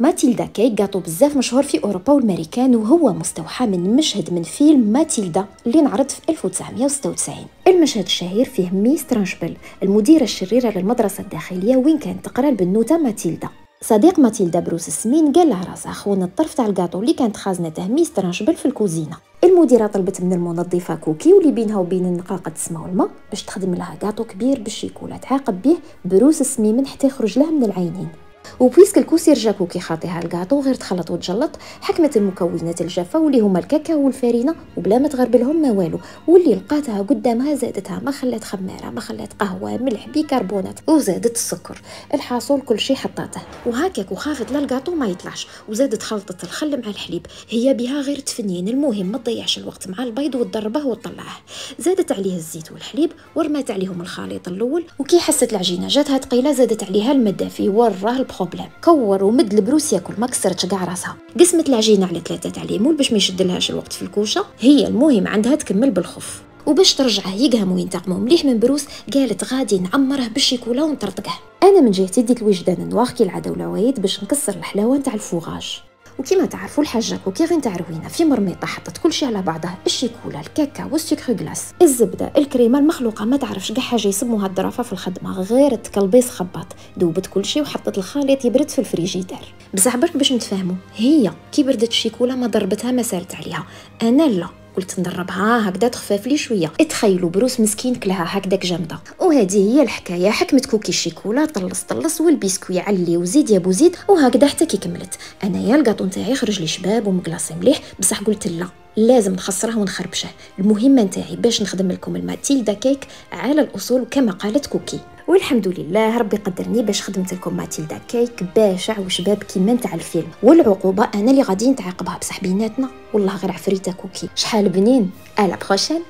ماتيلدا كيك جاتو بزاف مشهور في اوروبا والامريكان، وهو مستوحى من مشهد من فيلم ماتيلدا اللي انعرض في 1996. المشهد الشهير فيه ميس ترانشبل المديرة الشريرة للمدرسة الداخلية وين كانت تقرا البنوتة ماتيلدا. صديق ماتيلدا بروس السمين قال لها راسها خونا الطرف تاع الكاطو اللي كانت خازنته ميس ترانشبل في الكوزينه. المديره طلبت من المنظفه كوكي واللي بينها وبين النقاقه تسمى والماء باش تخدم لها كاطو كبير بالشيكولا تعاقب به بروس السميمن حتى يخرج لها من العينين. وبويسك الكوسير جا كوكي خاطيها الكاطو غير تخلط وتجلط، حكمت المكونات الجافه واللي هما الكاكاو والفرينه وبلا ما تغربلهم ما والو، واللي لقاتها قدامها زادتها، ما خلات خماره، ما خلات قهوه، ملح، بيكربونات، وزادت السكر. الحاصل كل شيء حطاته وهكاك، وخافت لا الكاطو ما يطلعش، وزادت خلطت الخل مع الحليب، هي بها غير تفنين. المهم ما تضيعش الوقت مع البيض وتضربه وتطلعه. زادت عليه الزيت والحليب ورمات عليهم الخليط الاول، وكي حست العجينه جاتها ثقيله زادت عليها الماء دافي. وراه البروبليم، كور ومد البروس ياكل ما كسرتش كاع راسها. قسمت العجينه على 3 تاع ليمون باش ما يشدلهاش الوقت في الكوشه، هي المهم عندها تكمل بالخف. وباش ترجعه يقهمو ينتقمو مليح من بروس قالت غادي نعمره بالشيكولا ونطرطقه. انا من جهتي ديت الوجدان النواغ كي العاده والعوايد باش نكسر الحلاوه نتاع الفوغاج. وكما تعرفوا الحاجه كوكي غير نتاع روينه في مرميطه حطت كل شيء على بعضه، الشيكولا، الكاكاو، والسكر غلاس، الزبده، الكريمه المخلوقه، ما تعرفش كاع حاجه يسموها الظرافه في الخدمه، غير التكلبيص خباط. ذوبت كل شيء وحطت الخليط يبرد في الفريجيدير. بصح برك باش نتفاهموا، هي كي بردت الشيكولا ما ضربتها ما سالت عليها، انا لا قلت ندربها هكذا تخفف لي شويه. اتخيلوا بروس مسكين كلها هكذاك جامده. وهذه هي الحكايه، حكمت كوكي الشيكولا طلص والبسكوي علي وزيد يا بوزيد، وهكذا حتى كي كملت. انايا الكاطو نتاعي خرج لي شباب ومقلاصي مليح، بصح قلت لا لازم نخسره ونخربشه. المهمه نتاعي باش نخدم لكم الماتيلدا كيك على الاصول كما قالت كوكي، والحمد لله ربي قدرني باش خدمت لكم ماتيلدا كيك باشع وشباب كيما نتاع الفيلم. والعقوبه انا اللي غادي نتعاقبها بصح بيناتنا والله غير عفريته كوكي شحال بنين. على بروشين.